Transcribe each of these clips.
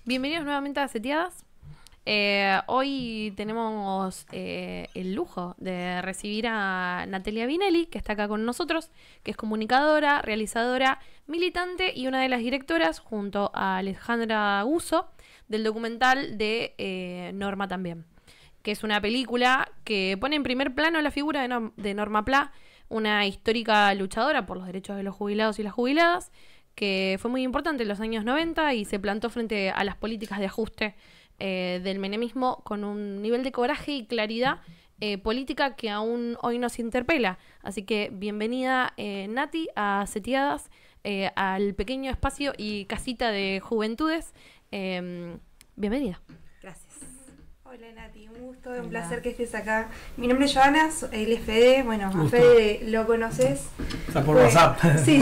Bienvenidos nuevamente a Seteadas. Hoy tenemos el lujo de recibir a Natalia Vinelli, que está acá con nosotros, que es comunicadora, realizadora, militante y una de las directoras, junto a Alejandra Guzzo, del documental de Norma también, que es una película que pone en primer plano la figura de Norma Pla, una histórica luchadora por los derechos de los jubilados y las jubiladas, que fue muy importante en los años 90 y se plantó frente a las políticas de ajuste del menemismo con un nivel de coraje y claridad política que aún hoy nos interpela. Así que bienvenida, Nati, a Seteadas, al pequeño espacio y casita de juventudes. Bienvenida. Gracias. Hola Nati, un gusto, un placer que estés acá. Mi nombre es Joana, él es Fede, bueno, a Fede lo conoces. Está por WhatsApp. Sí,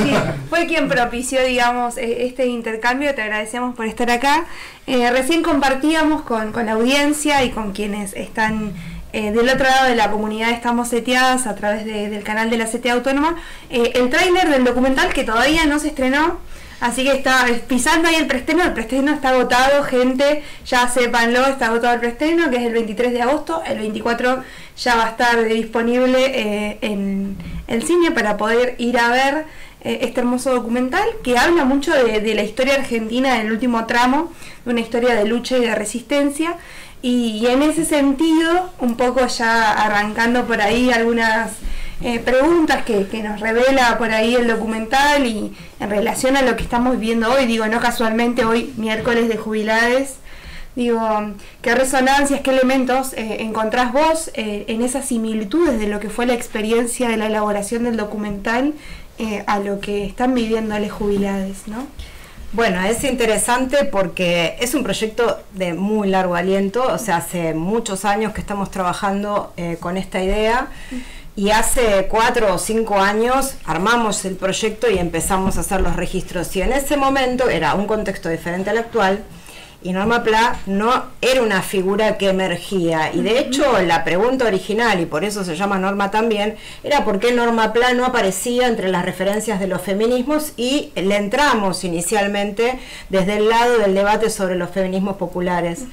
fue quien propició, digamos, este intercambio, te agradecemos por estar acá. Recién compartíamos con la audiencia y con quienes están del otro lado de la comunidad Estamos Seteadas a través del canal de la CTA Autónoma, el tráiler del documental que todavía no se estrenó. Así que está pisando ahí el preestreno está agotado, gente, ya sépanlo, está agotado el preestreno, que es el 23 de agosto, el 24 ya va a estar disponible en el cine para poder ir a ver este hermoso documental, que habla mucho de la historia argentina en el último tramo, de una historia de lucha y de resistencia, y en ese sentido, un poco ya arrancando por ahí algunas preguntas que nos revela por ahí el documental y en relación a lo que estamos viviendo hoy, digo, no casualmente hoy miércoles de jubilades, digo, qué resonancias, qué elementos encontrás vos en esas similitudes de lo que fue la experiencia de la elaboración del documental a lo que están viviendo las jubilades, ¿no? Bueno, es interesante porque es un proyecto de muy largo aliento, o sea, hace muchos años que estamos trabajando con esta idea. Y hace 4 o 5 años armamos el proyecto y empezamos a hacer los registros. Y en ese momento era un contexto diferente al actual. Y Norma Pla no era una figura que emergía. Y de hecho la pregunta original, y por eso se llama Norma también, era por qué Norma Pla no aparecía entre las referencias de los feminismos. Y le entramos inicialmente desde el lado del debate sobre los feminismos populares.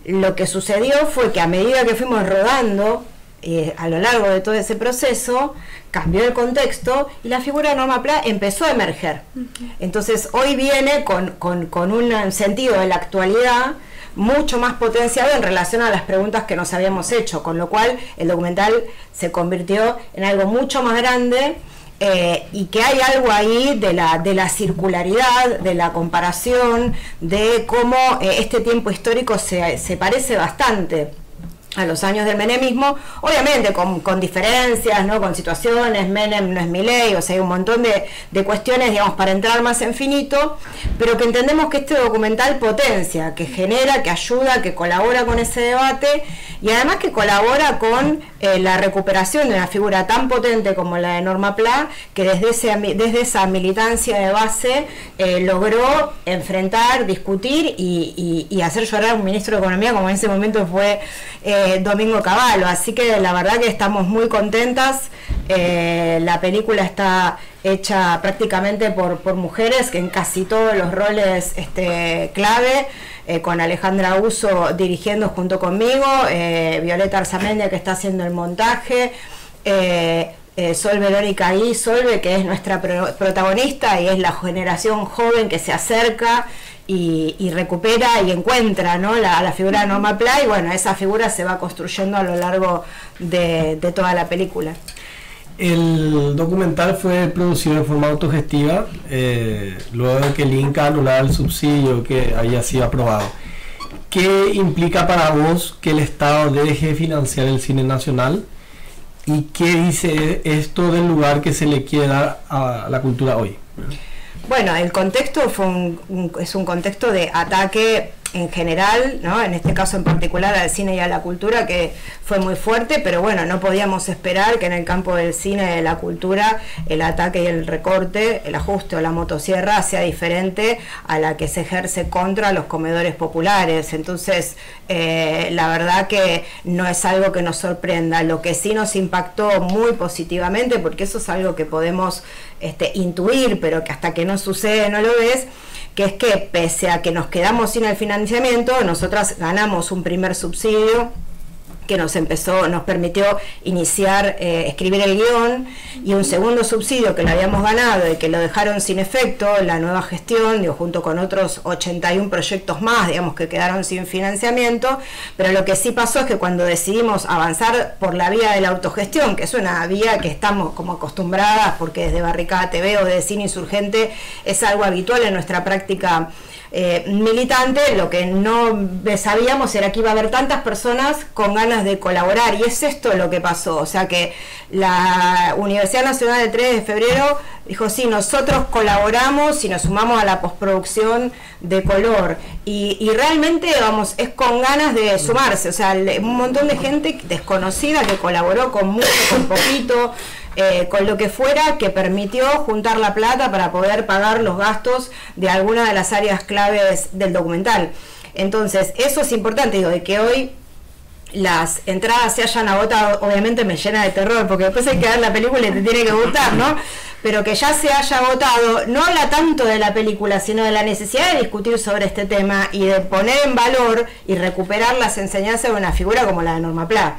Lo que sucedió fue que a medida que fuimos rodando, a lo largo de todo ese proceso, cambió el contexto y la figura de Norma Pla empezó a emerger. Entonces hoy viene con un sentido de la actualidad mucho más potenciado en relación a las preguntas que nos habíamos hecho, con lo cual el documental se convirtió en algo mucho más grande. Y que hay algo ahí de la circularidad, de la comparación, de cómo este tiempo histórico se parece bastante a los años del menemismo, obviamente con diferencias, ¿no? Con situaciones, Menem no es Milei, o sea, hay un montón de cuestiones, digamos, para entrar más en finito, pero que entendemos que este documental potencia, que genera, que ayuda, que colabora con ese debate, y además que colabora con la recuperación de una figura tan potente como la de Norma Pla, que desde esa militancia de base logró enfrentar, discutir y hacer llorar a un ministro de Economía como en ese momento fue Domingo Cavallo. Así que la verdad que estamos muy contentas. La película está hecha prácticamente por mujeres que en casi todos los roles clave, con Alejandra Guzzo dirigiendo junto conmigo, Violeta Arzamendia que está haciendo el montaje, Sol Verónica y Solve, que es nuestra protagonista y es la generación joven que se acerca y recupera y encuentra, ¿no? la figura de Norma Pla, y bueno, esa figura se va construyendo a lo largo de toda la película. El documental fue producido de forma autogestiva, luego de que el Inca anulara el subsidio que había sido aprobado. ¿Qué implica para vos que el Estado deje de financiar el cine nacional? ¿Y qué dice esto del lugar que se le quiere dar a la cultura hoy? Bueno, el contexto es un contexto de ataque en general, ¿no? En este caso en particular al cine y a la cultura, que fue muy fuerte, pero bueno, no podíamos esperar que en el campo del cine y de la cultura el ataque y el recorte, el ajuste o la motosierra sea diferente a la que se ejerce contra los comedores populares. Entonces, la verdad que no es algo que nos sorprenda. Lo que sí nos impactó muy positivamente, porque eso es algo que podemos intuir, pero que hasta que no sucede no lo ves, que es que pese a que nos quedamos sin el financiamiento, nosotras ganamos un primer subsidio que nos permitió iniciar, escribir el guión, y un segundo subsidio que lo habíamos ganado y que lo dejaron sin efecto la nueva gestión, digo, junto con otros 81 proyectos más, digamos, que quedaron sin financiamiento. Pero lo que sí pasó es que cuando decidimos avanzar por la vía de la autogestión, que es una vía que estamos como acostumbradas, porque desde Barricada TV o de Cine Insurgente es algo habitual en nuestra práctica militante, lo que no sabíamos era que iba a haber tantas personas con ganas de colaborar, y es esto lo que pasó. O sea que la Universidad Nacional del 3 de Febrero dijo, sí, nosotros colaboramos y nos sumamos a la postproducción de color, y realmente, vamos, es con ganas de sumarse. O sea, un montón de gente desconocida que colaboró con mucho, con poquito, con lo que fuera, que permitió juntar la plata para poder pagar los gastos de alguna de las áreas claves del documental. Entonces, eso es importante, digo, de que hoy las entradas se hayan agotado. Obviamente me llena de terror, porque después hay que ver la película y te tiene que gustar, ¿no? Pero que ya se haya agotado no habla tanto de la película, sino de la necesidad de discutir sobre este tema y de poner en valor y recuperar las enseñanzas de una figura como la de Norma Pla.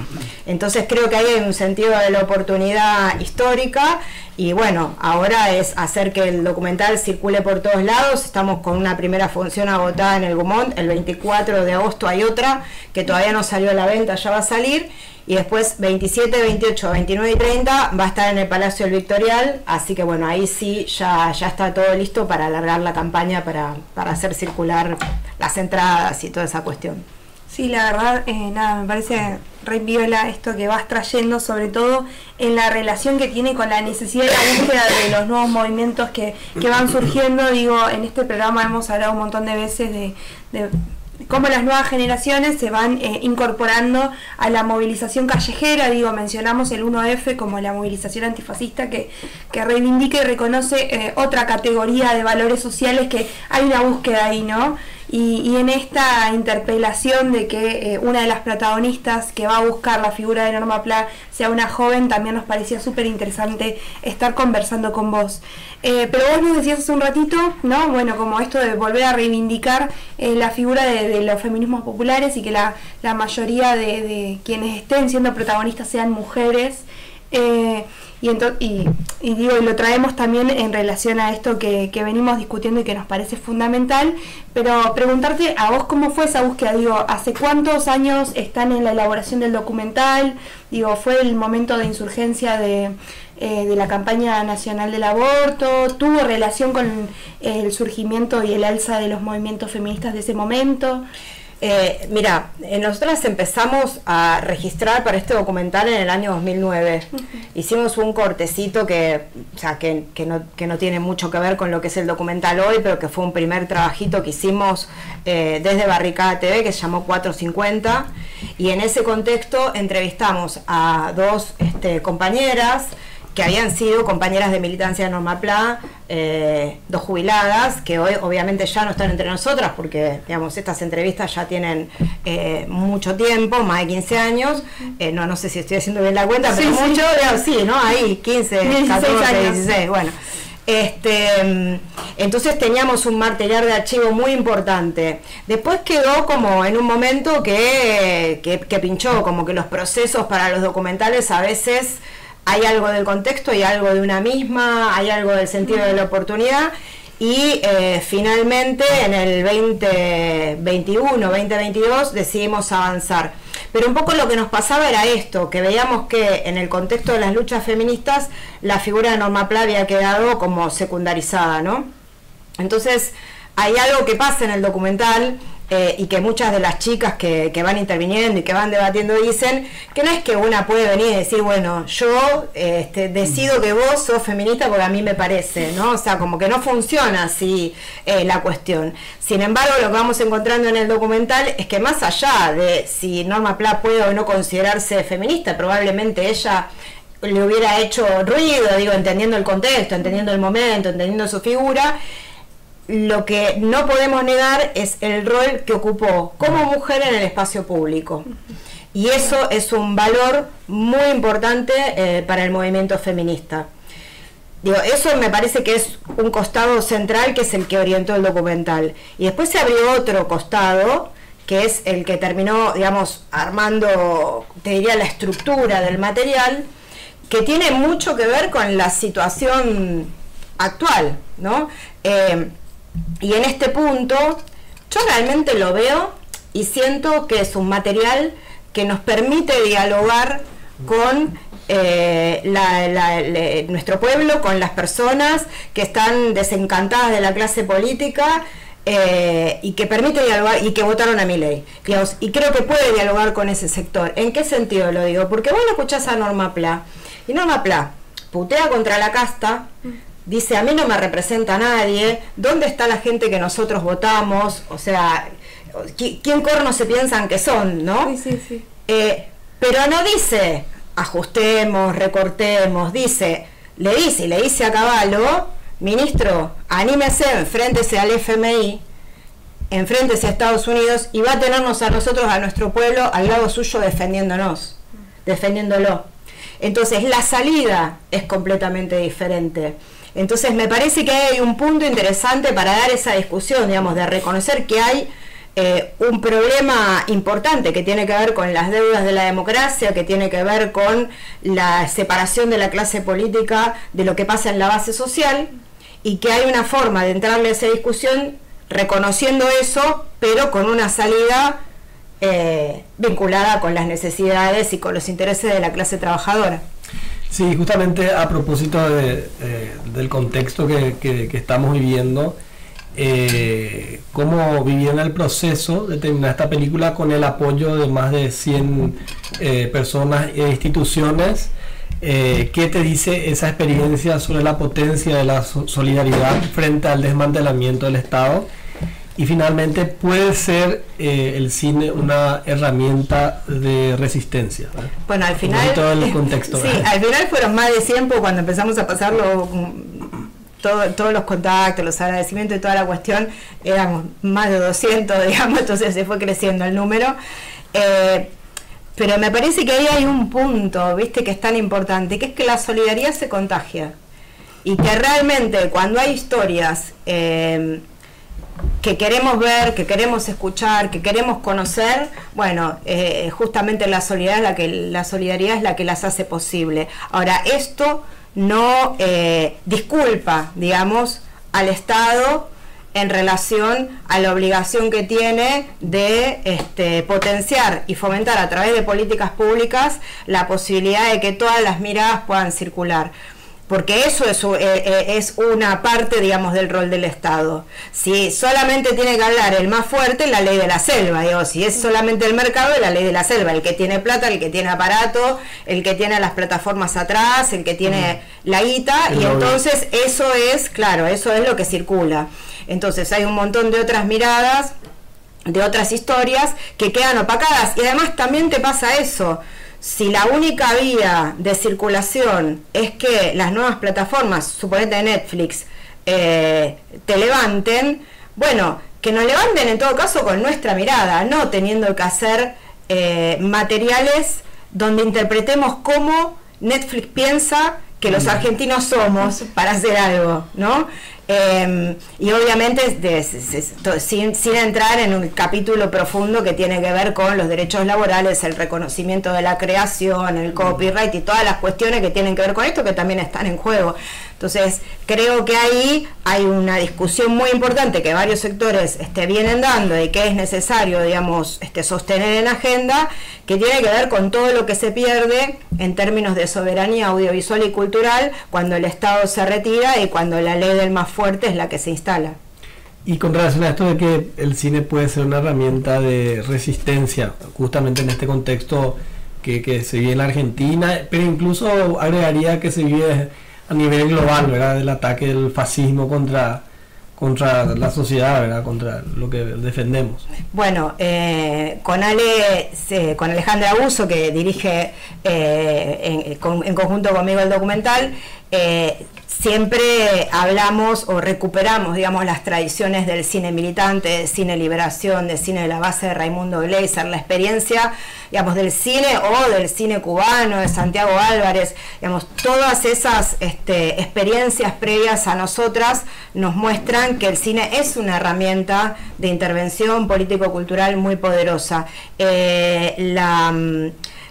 Entonces creo que ahí hay un sentido de la oportunidad histórica, y bueno, ahora es hacer que el documental circule por todos lados. Estamos con una primera función agotada en el Gaumont, el 24 de agosto hay otra que todavía no salió a la venta, ya va a salir. Y después 27, 28, 29 y 30 va a estar en el Palacio del Victorial, así que bueno, ahí sí ya está todo listo para alargar la campaña, para hacer circular las entradas y toda esa cuestión. Sí, la verdad, nada, me parece re viola esto que vas trayendo, sobre todo en la relación que tiene con la necesidad y la búsqueda de los nuevos movimientos que van surgiendo. Digo, en este programa hemos hablado un montón de veces de cómo las nuevas generaciones se van incorporando a la movilización callejera. Digo, mencionamos el 1F como la movilización antifascista que reivindica y reconoce otra categoría de valores sociales, que hay una búsqueda ahí, ¿no? Y en esta interpelación de que una de las protagonistas que va a buscar la figura de Norma Pla sea una joven, también nos parecía súper interesante estar conversando con vos. Pero vos nos decías hace un ratito, ¿no? Bueno, como esto de volver a reivindicar la figura de los feminismos populares, y que la mayoría de quienes estén siendo protagonistas sean mujeres. Y digo, y lo traemos también en relación a esto que venimos discutiendo y que nos parece fundamental. Pero preguntarte a vos cómo fue esa búsqueda. Digo, ¿hace cuántos años están en la elaboración del documental? Digo, ¿fue el momento de insurgencia de la campaña nacional del aborto? ¿Tuvo relación con el surgimiento y el alza de los movimientos feministas de ese momento? Mira, nosotras empezamos a registrar para este documental en el año 2009. Hicimos un cortecito que no tiene mucho que ver con lo que es el documental hoy, pero que fue un primer trabajito que hicimos desde Barricada TV, que se llamó 450, y en ese contexto entrevistamos a dos compañeras que habían sido compañeras de militancia de Norma Pla, dos jubiladas, que hoy obviamente ya no están entre nosotras, porque digamos estas entrevistas ya tienen mucho tiempo, más de 15 años, no sé si estoy haciendo bien la cuenta, pero sí, mucho, digamos, sí, ¿no? Ahí 15, 14, 16, bueno. Entonces teníamos un material de archivo muy importante. Después quedó como en un momento que pinchó, como que los procesos para los documentales a veces hay algo del contexto, hay algo de una misma, hay algo del sentido de la oportunidad, y finalmente en el 2021, 2022 decidimos avanzar. Pero un poco lo que nos pasaba era esto, que veíamos que en el contexto de las luchas feministas la figura de Norma Pla había quedado como secundarizada, ¿no? Entonces hay algo que pasa en el documental, y que muchas de las chicas que van interviniendo y que van debatiendo dicen que no es que una puede venir y decir, bueno, yo decido que vos sos feminista porque a mí me parece, ¿no? O sea, como que no funciona así la cuestión. Sin embargo, lo que vamos encontrando en el documental es que más allá de si Norma Pla puede o no considerarse feminista, probablemente ella le hubiera hecho ruido, digo, entendiendo el contexto, entendiendo el momento, entendiendo su figura. Lo que no podemos negar es el rol que ocupó como mujer en el espacio público. Y eso es un valor muy importante para el movimiento feminista. Digo, eso me parece que es un costado central, que es el que orientó el documental. Y después se abrió otro costado, que es el que terminó, digamos, armando, te diría, la estructura del material, que tiene mucho que ver con la situación actual, ¿no? Y en este punto, yo realmente lo veo y siento que es un material que nos permite dialogar con nuestro pueblo, con las personas que están desencantadas de la clase política, y que permite dialogar, y que votaron a Milei, digamos, y creo que puede dialogar con ese sector. ¿En qué sentido lo digo? Porque vos lo escuchás a Norma Pla, y Norma Pla putea contra la casta, dice, a mí no me representa a nadie, ¿dónde está la gente que nosotros votamos? O sea, ¿quién corno se piensan que son, no? Sí, sí, sí. Pero no dice, ajustemos, recortemos, le dice a Cavallo, ministro, anímese, enfréntese al FMI, enfréntese a Estados Unidos y va a tenernos a nosotros, a nuestro pueblo, al lado suyo defendiéndolo. Entonces la salida es completamente diferente. Entonces me parece que hay un punto interesante para dar esa discusión, digamos, de reconocer que hay un problema importante que tiene que ver con las deudas de la democracia, que tiene que ver con la separación de la clase política de lo que pasa en la base social, y que hay una forma de entrarle a esa discusión reconociendo eso, pero con una salida vinculada con las necesidades y con los intereses de la clase trabajadora. Sí, justamente a propósito del contexto que estamos viviendo, cómo vivieron el proceso de terminar esta película con el apoyo de más de 100 personas e instituciones. ¿Qué te dice esa experiencia sobre la potencia de la solidaridad frente al desmantelamiento del Estado? Y finalmente, ¿puede ser el cine una herramienta de resistencia? ¿Verdad? Bueno, al final... todo el contexto. Sí, al final fueron más de 100 cuando empezamos a pasarlo... todos los contactos, los agradecimientos y toda la cuestión, éramos más de 200, digamos, entonces se fue creciendo el número. Pero me parece que ahí hay un punto, viste, que es tan importante, que es que la solidaridad se contagia. Y que realmente cuando hay historias que queremos ver, que queremos escuchar, que queremos conocer, bueno, justamente la solidaridad es la que las hace posible. Ahora, esto no disculpa, digamos, al Estado en relación a la obligación que tiene de potenciar y fomentar a través de políticas públicas la posibilidad de que todas las miradas puedan circular. Porque eso es una parte, digamos, del rol del Estado. Si solamente tiene que hablar el más fuerte, la ley de la selva. Digo, si es solamente el mercado, la ley de la selva. El que tiene plata, el que tiene aparato, el que tiene las plataformas atrás, el que tiene la guita. Y entonces eso es, claro, eso es lo que circula. Entonces hay un montón de otras miradas, de otras historias que quedan opacadas. Y además también te pasa eso. Si la única vía de circulación es que las nuevas plataformas, suponete Netflix, te levanten, bueno, que nos levanten en todo caso con nuestra mirada, no teniendo que hacer materiales donde interpretemos cómo Netflix piensa que los argentinos somos para hacer algo, ¿no? Y obviamente sin entrar en un capítulo profundo que tiene que ver con los derechos laborales, el reconocimiento de la creación, el copyright y todas las cuestiones que tienen que ver con esto, que también están en juego. Entonces creo que ahí hay una discusión muy importante que varios sectores vienen dando y que es necesario, digamos, sostener en agenda, que tiene que ver con todo lo que se pierde en términos de soberanía audiovisual y cultural cuando el Estado se retira y cuando la ley del más fuerte es la que se instala. Y con relación a esto de que el cine puede ser una herramienta de resistencia, justamente en este contexto que se vive en la Argentina, pero incluso agregaría que se vive a nivel global, ¿verdad? Del ataque del fascismo contra la sociedad, ¿verdad? Contra lo que defendemos. Bueno, con Alejandra Abuso, que dirige en conjunto conmigo el documental, siempre hablamos o recuperamos, digamos, las tradiciones del cine militante, del cine liberación, del cine de la base de Raimundo Gleiser, la experiencia, digamos, del cine o del cine cubano, de Santiago Álvarez, digamos, todas esas experiencias previas a nosotras nos muestran que el cine es una herramienta de intervención político-cultural muy poderosa.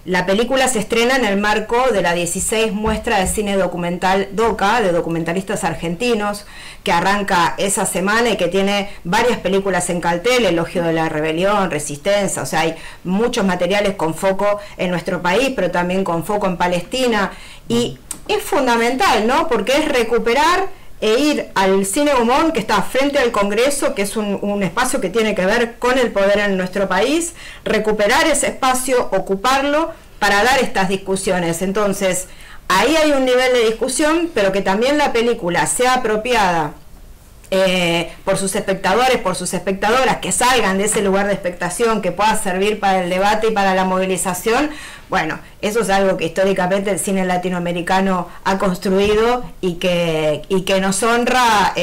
La película se estrena en el marco de la 16 muestra de cine documental DOCA, de documentalistas argentinos, que arranca esa semana y que tiene varias películas en cartel, Elogio de la Rebelión, Resistencia, o sea, hay muchos materiales con foco en nuestro país, pero también con foco en Palestina, y es fundamental, ¿no? Porque es recuperar e ir al Cine Gaumont, que está frente al Congreso, que es un espacio que tiene que ver con el poder en nuestro país, recuperar ese espacio, ocuparlo para dar estas discusiones. Entonces, ahí hay un nivel de discusión, pero que también la película sea apropiada por sus espectadores, por sus espectadoras, que salgan de ese lugar de expectación, que pueda servir para el debate y para la movilización. Bueno, eso es algo que históricamente el cine latinoamericano ha construido y que nos honra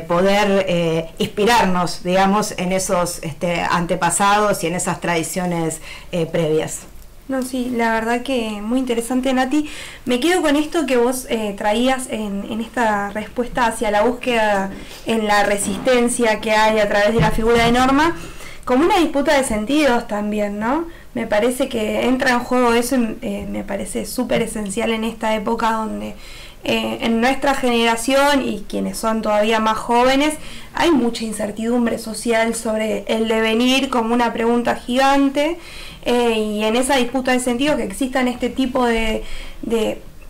poder inspirarnos, digamos, en esos antepasados y en esas tradiciones previas. No, sí, la verdad que muy interesante, Nati. Me quedo con esto que vos traías en esta respuesta hacia la búsqueda en la resistencia que hay a través de la figura de Norma, como una disputa de sentidos también, ¿no? Me parece que entra en juego eso, me parece súper esencial en esta época donde en nuestra generación y quienes son todavía más jóvenes hay mucha incertidumbre social sobre el devenir como una pregunta gigante, y en esa disputa de sentido que existan este tipo de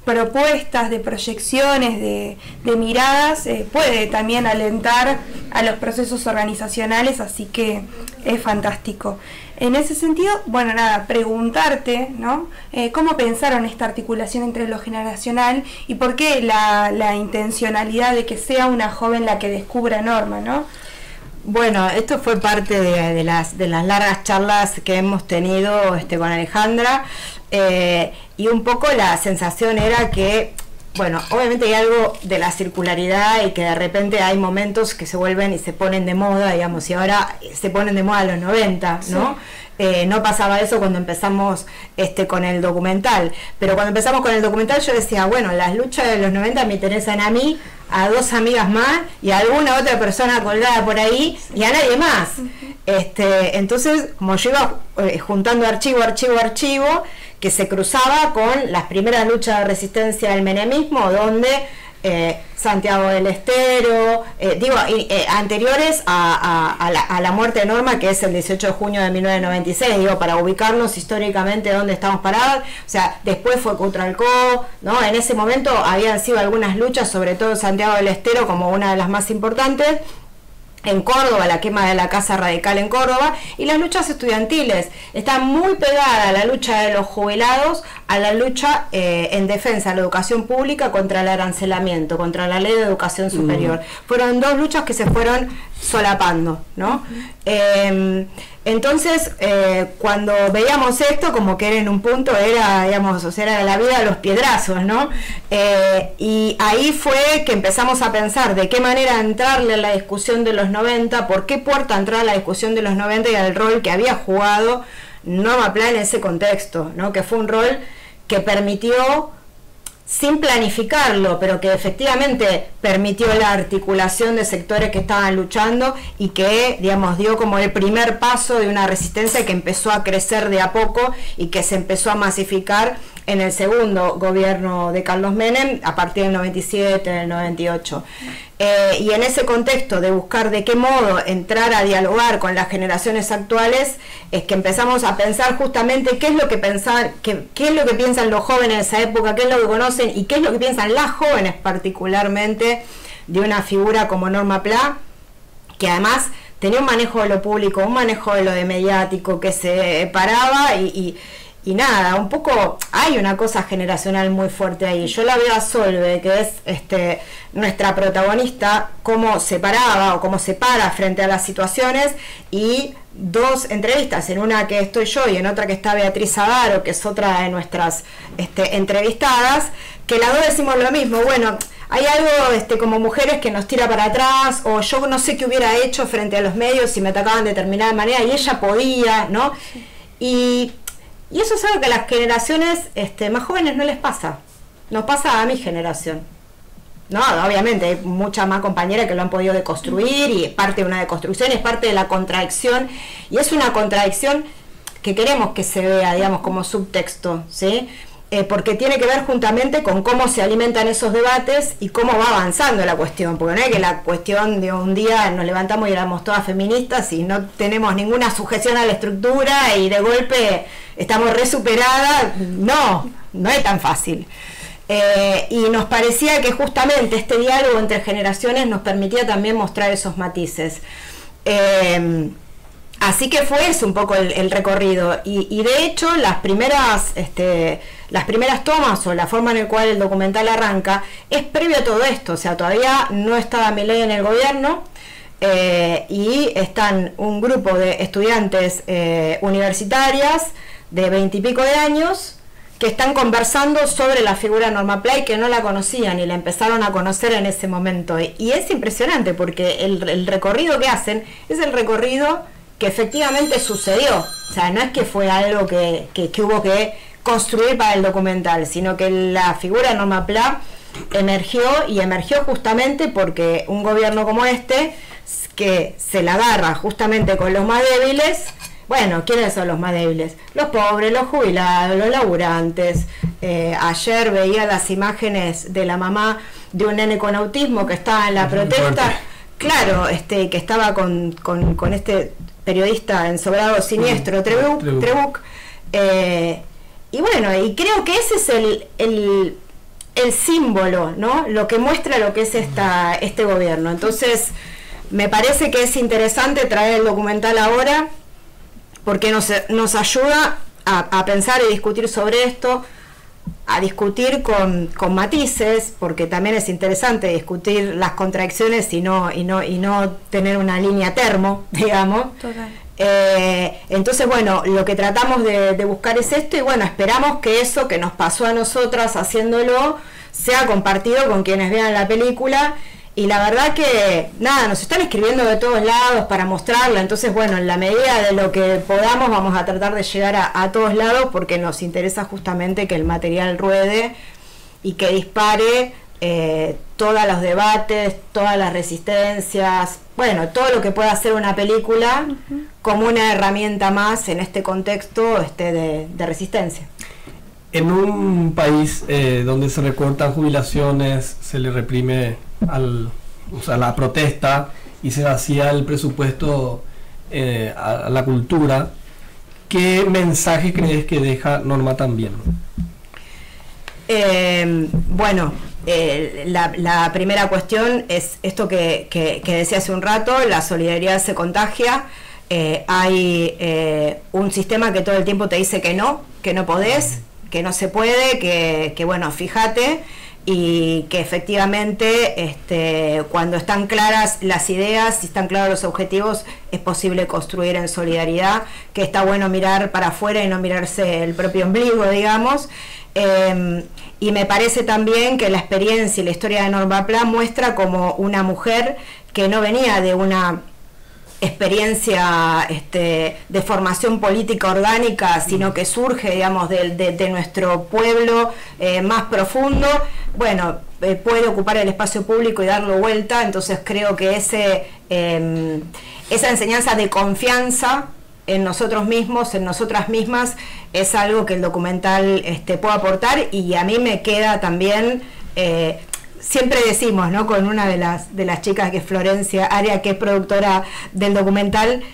propuestas, de proyecciones, de miradas, puede también alentar a los procesos organizacionales, así que es fantástico. En ese sentido, bueno, nada, preguntarte, ¿no? ¿Cómo pensaron esta articulación entre lo generacional y por qué la intencionalidad de que sea una joven la que descubra Norma, ¿no? Bueno, esto fue parte de las largas charlas que hemos tenido con Alejandra, y un poco la sensación era que, bueno, obviamente hay algo de la circularidad y que de repente hay momentos que se vuelven y se ponen de moda, digamos, y ahora se ponen de moda los 90, ¿no? Sí. No pasaba eso cuando empezamos con el documental, pero cuando empezamos con el documental yo decía, bueno, las luchas de los 90 me interesan a mí, a dos amigas más y a alguna otra persona colgada por ahí y a nadie más. Entonces, como yo iba juntando archivo, que se cruzaba con las primeras luchas de resistencia del menemismo, donde Santiago del Estero, anteriores a la muerte de Norma, que es el 18 de junio de 1996, para ubicarnos históricamente dónde estamos parados. O sea, después fue Cutralcó, ¿no? En ese momento habían sido algunas luchas, sobre todo Santiago del Estero como una de las más importantes. En Córdoba, la quema de la Casa Radical en Córdoba, y las luchas estudiantiles están muy pegadas a la lucha de los jubilados, a la lucha en defensa de la educación pública contra el arancelamiento, contra la ley de educación superior. Fueron dos luchas que se fueron solapando, ¿no? Entonces, cuando veíamos esto, como que era en un punto, era, digamos, o sea, era la vida de los piedrazos, ¿no? Y ahí fue que empezamos a pensar de qué manera entrarle a la discusión de los 90, por qué puerta entrar a la discusión de los 90 y al rol que había jugado Norma Pla en ese contexto, ¿no? Que fue un rol que permitió, sin planificarlo, pero que efectivamente permitió la articulación de sectores que estaban luchando y que, digamos, dio como el primer paso de una resistencia que empezó a crecer de a poco y que se empezó a masificar en el segundo gobierno de Carlos Menem, a partir del 97, del 98. Y en ese contexto de buscar de qué modo entrar a dialogar con las generaciones actuales, es que empezamos a pensar justamente qué es lo que piensan los jóvenes de esa época, qué es lo que conocen y qué es lo que piensan las jóvenes particularmente de una figura como Norma Pla, que además tenía un manejo de lo público, un manejo de lo de mediático, que se paraba y nada, un poco hay una cosa generacional muy fuerte ahí. Yo la veo a Solve, que es nuestra protagonista, cómo se paraba o cómo se para frente a las situaciones, y dos entrevistas, en una que estoy yo y en otra que está Beatriz Adaro, que es otra de nuestras entrevistadas, que las dos decimos lo mismo, bueno, hay algo como mujeres que nos tira para atrás, o yo no sé qué hubiera hecho frente a los medios si me atacaban de determinada manera, y ella podía, ¿no? Y eso es algo que a las generaciones más jóvenes no les pasa, nos pasa a mi generación. No, obviamente hay muchas más compañeras que lo han podido deconstruir, y es parte de una deconstrucción, es parte de la contradicción, y es una contradicción que queremos que se vea, digamos, como subtexto, ¿sí? Porque tiene que ver juntamente con cómo se alimentan esos debates y cómo va avanzando la cuestión, porque no es que la cuestión de un día nos levantamos y éramos todas feministas y no tenemos ninguna sujeción a la estructura y de golpe estamos re superadas, no es tan fácil. Y nos parecía que justamente este diálogo entre generaciones nos permitía también mostrar esos matices. Así que fue eso un poco el recorrido, y de hecho las primeras tomas o la forma en la cual el documental arranca es previo a todo esto, o sea, todavía no estaba Milei en el gobierno, y están un grupo de estudiantes universitarias de 20 y pico de años que están conversando sobre la figura de Norma Pla y que no la conocían y la empezaron a conocer en ese momento, y es impresionante porque el recorrido que hacen es el recorrido que efectivamente sucedió, o sea, no es que fue algo que hubo que construir para el documental, sino que la figura de Norma Pla emergió justamente porque un gobierno como este, que se la agarra justamente con los más débiles. Bueno, ¿quiénes son los más débiles? Los pobres, los jubilados, los laburantes. Ayer veía las imágenes de la mamá de un nene con autismo que estaba en la protesta. Claro, que estaba con este periodista ensobrado siniestro, Trebuch. Y bueno, y creo que ese es el símbolo, ¿no? Lo que muestra lo que es este gobierno. Entonces, me parece que es interesante traer el documental ahora, porque nos ayuda a pensar y discutir sobre esto, a discutir con matices, porque también es interesante discutir las contradicciones y no tener una línea termo, digamos. Total. Entonces, bueno, lo que tratamos de buscar es esto, y bueno, esperamos que eso que nos pasó a nosotras haciéndolo sea compartido con quienes vean la película. Y la verdad que, nada, nos están escribiendo de todos lados para mostrarla, entonces bueno, en la medida de lo que podamos vamos a tratar de llegar a todos lados, porque nos interesa justamente que el material ruede y que dispare todos los debates, todas las resistencias, bueno, todo lo que pueda hacer una película como una herramienta más en este contexto de resistencia. En un país donde se recortan jubilaciones, se le reprime la protesta y se vacía el presupuesto a la cultura, ¿qué mensaje crees que deja Norma también? Bueno, la primera cuestión es esto que decía hace un rato: la solidaridad se contagia. Hay un sistema que todo el tiempo te dice que no podés, que no se puede, que bueno, fíjate, y que efectivamente cuando están claras las ideas y están claros los objetivos, es posible construir en solidaridad, que está bueno mirar para afuera y no mirarse el propio ombligo, digamos. Y me parece también que la experiencia y la historia de Norma Pla muestra como una mujer que no venía de una experiencia de formación política orgánica, sino que surge, digamos, de nuestro pueblo más profundo. Bueno, puede ocupar el espacio público y darlo vuelta. Entonces creo que esa enseñanza de confianza en nosotros mismos, en nosotras mismas, es algo que el documental puede aportar. Y a mí me queda también, siempre decimos, ¿no?, con una de las chicas, que es Florencia Aria, que es productora del documental,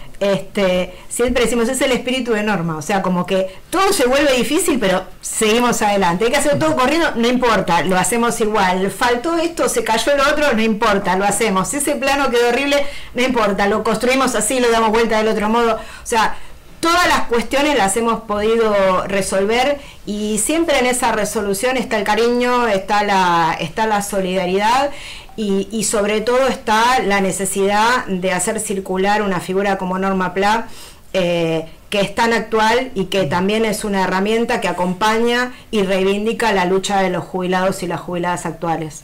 siempre decimos, es el espíritu de Norma, o sea, como que todo se vuelve difícil, pero seguimos adelante. Hay que hacer todo corriendo, no importa, lo hacemos igual. Faltó esto, se cayó lo otro, no importa, lo hacemos. Ese plano quedó horrible, no importa, lo construimos así, lo damos vuelta del otro modo. O sea, todas las cuestiones las hemos podido resolver, y siempre en esa resolución está el cariño, está la solidaridad, y sobre todo está la necesidad de hacer circular una figura como Norma Pla, que que es tan actual y que también es una herramienta que acompaña y reivindica la lucha de los jubilados y las jubiladas actuales.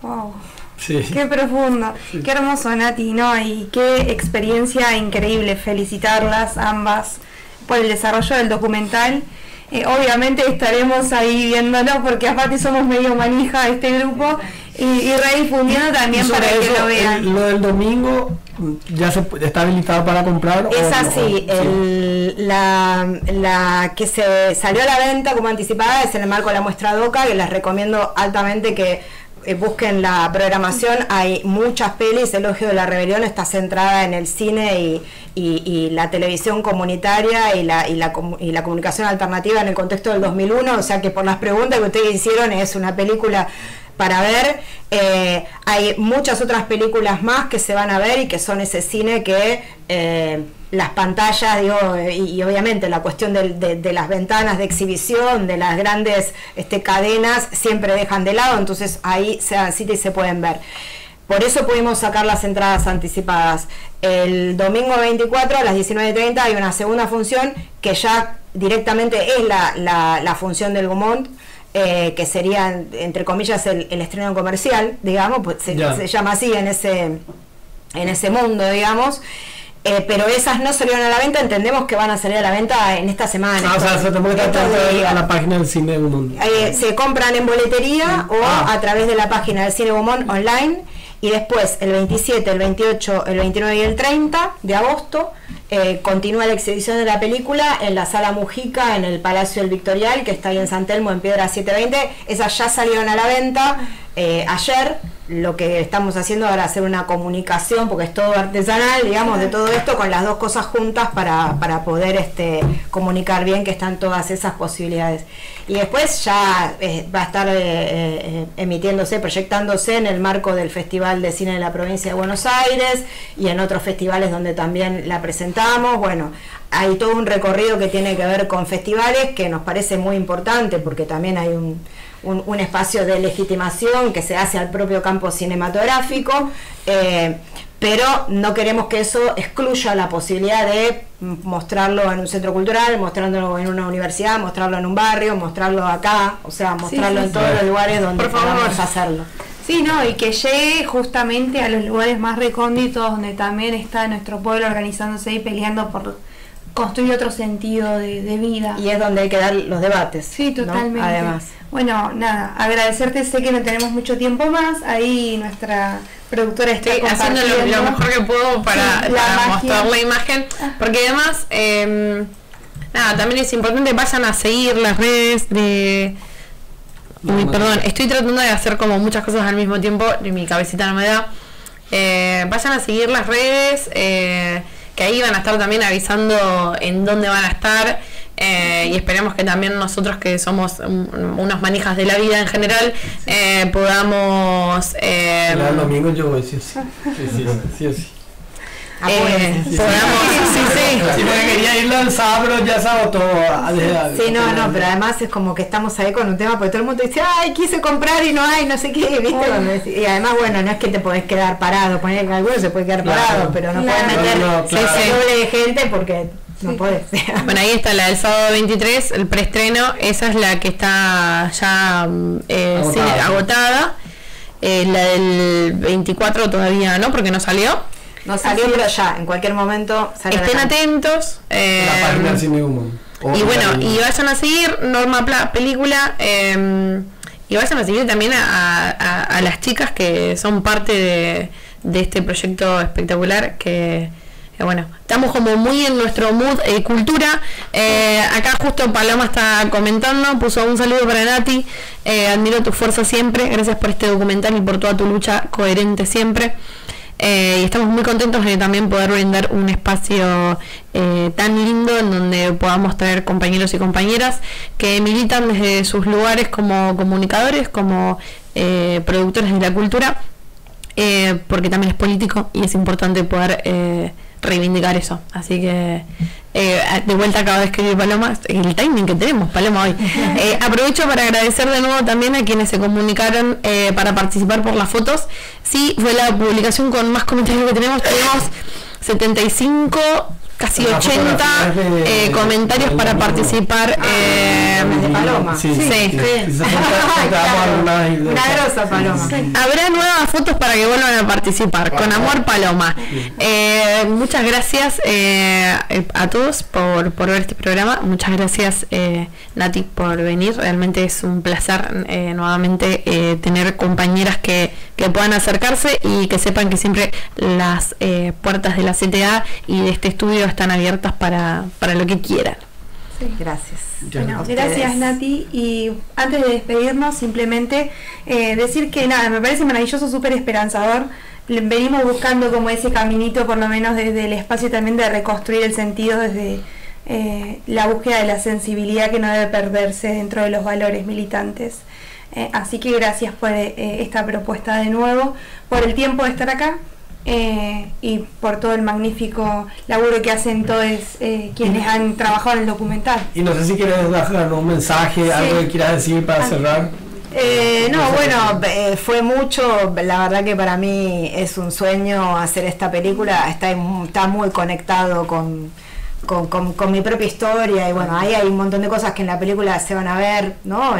Wow. Sí. Qué profundo, Sí. qué hermoso, Nati, ¿no? Y qué experiencia increíble. Felicitarlas ambas por el desarrollo del documental. Obviamente estaremos ahí viéndolo porque aparte somos medio manija este grupo y redifundiendo también Y sobre para que eso, lo vean. lo del domingo ya está habilitado para comprar. Es ¿o no? así, la que se salió a la venta como anticipada es en el marco de la muestra DOCA, que les recomiendo altamente que busquen la programación. Hay muchas pelis. Elogio de la Rebelión está centrada en el cine y la televisión comunitaria y la comunicación alternativa en el contexto del 2001, o sea que por las preguntas que ustedes hicieron es una película para ver. Hay muchas otras películas más que se van a ver y que son ese cine que las pantallas, digo, y obviamente la cuestión de las ventanas de exhibición, de las grandes cadenas, siempre dejan de lado, entonces ahí se dan cita y se pueden ver. Por eso pudimos sacar las entradas anticipadas. El domingo 24 a las 19:30 hay una segunda función que ya directamente es la función del Gaumont, que sería, entre comillas, el estreno comercial, digamos, pues se llama así en ese mundo, digamos. Pero esas no salieron a la venta, entendemos que van a salir a la venta en esta semana. O sea, se te puede estar a la página del Cine Gaumont. Sí. Se compran en boletería o a través de la página del Cine Gaumont online, y después el 27, el 28, el 29 y el 30 de agosto continúa la exhibición de la película en la Sala Mujica, en el Palacio del Victorial, que está ahí en San Telmo, en Piedra 720. Esas ya salieron a la venta ayer. Lo que estamos haciendo ahora es hacer una comunicación, porque es todo artesanal, digamos, de todo esto, con las dos cosas juntas para poder comunicar bien que están todas esas posibilidades. Y después ya va a estar emitiéndose, proyectándose en el marco del Festival de Cine de la Provincia de Buenos Aires y en otros festivales donde también la presentamos. Bueno, hay todo un recorrido que tiene que ver con festivales que nos parece muy importante, porque también hay un espacio de legitimación que se hace al propio campo cinematográfico, pero no queremos que eso excluya la posibilidad de mostrarlo en un centro cultural, mostrarlo en una universidad, mostrarlo en un barrio, mostrarlo acá, o sea, mostrarlo en todos los lugares donde podamos hacerlo. Sí, no, y que llegue justamente a los lugares más recónditos donde también está nuestro pueblo organizándose y peleando por construir otro sentido de vida. Y es donde hay que dar los debates. Sí, totalmente. ¿No? Además. Bueno, nada, agradecerte, sé que no tenemos mucho tiempo más, ahí nuestra productora está haciendo lo mejor que puedo para mostrar la imagen, porque además, nada, también es importante, vayan a seguir las redes de... perdón, estoy tratando de hacer como muchas cosas al mismo tiempo, y mi cabecita no me da. Vayan a seguir las redes, que ahí van a estar también avisando en dónde van a estar, y esperemos que también nosotros, que somos unas manijas de la vida en general, podamos... el domingo yo voy, sí. Podamos, sí, porque quería irlo el sábado, ya se agotó. Sí, no, pero además es como que estamos ahí con un tema, porque todo el mundo dice, ay, quise comprar y no hay, no sé qué, ¿viste? Y además, bueno, no es que te podés quedar parado, poner que alguno se puede quedar parado, pero no podés meter doble de gente porque no podés. Bueno, ahí está la del sábado 23, el preestreno, esa es la que está ya agotada. La del 24 todavía no, porque no salió. No salió, pero ya, en cualquier momento sale. Estén atentos. La página del Cine Gaumont. Y bueno, y vayan a seguir Norma Película, y vayan a seguir también a las chicas que son parte de este proyecto espectacular, que bueno, estamos como muy en nuestro mood cultura. Acá justo Paloma está comentando, puso un saludo para Nati, admiro tu fuerza siempre, gracias por este documental y por toda tu lucha coherente siempre. Y estamos muy contentos de también poder brindar un espacio tan lindo en donde podamos traer compañeros y compañeras que militan desde sus lugares como comunicadores, como productores de la cultura, porque también es político y es importante poder reivindicar eso. Así que de vuelta acabo de escribir Paloma, el timing que tenemos, Paloma, hoy. Aprovecho para agradecer de nuevo también a quienes se comunicaron para participar por las fotos. Sí, fue la publicación con más comentarios que tenemos 75 casi Las 80 fotografías comentarios de para participar. de Paloma. Sí. Sí. Una grosa Paloma. Habrá nuevas fotos para que vuelvan a participar. Con amor, Paloma. Muchas gracias a todos por ver este programa. Muchas gracias, Nati, por venir. Realmente es un placer nuevamente tener compañeras que puedan acercarse y que sepan que siempre las puertas de la CTA y de este estudio están abiertas para lo que quieran. Sí. Gracias. Bueno, gracias Nati, y antes de despedirnos simplemente decir que nada, me parece maravilloso, súper esperanzador. Venimos buscando como ese caminito, por lo menos desde el espacio también, de reconstruir el sentido desde la búsqueda de la sensibilidad que no debe perderse dentro de los valores militantes. Así que gracias por esta propuesta de nuevo, por el tiempo de estar acá. Y por todo el magnífico laburo que hacen todos quienes han trabajado en el documental. Y no sé si quieres dejar un mensaje, algo que quieras decir para cerrar. No, bueno, fue mucho, la verdad que para mí es un sueño hacer esta película, está muy conectado con mi propia historia, y bueno, ahí hay un montón de cosas que en la película se van a ver, ¿no?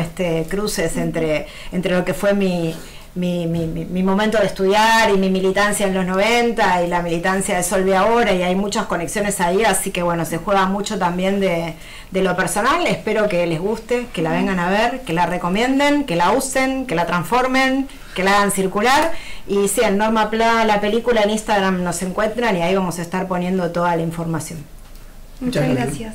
Cruces entre lo que fue mi momento de estudiar y mi militancia en los 90 y la militancia de Solvi ahora, y hay muchas conexiones ahí, así que bueno, se juega mucho también de lo personal. Espero que les guste, que la vengan a ver, que la recomienden, que la usen, que la transformen, que la hagan circular. Y sí, en Norma Pla, la película, en Instagram nos encuentran y ahí vamos a estar poniendo toda la información. Muchas gracias.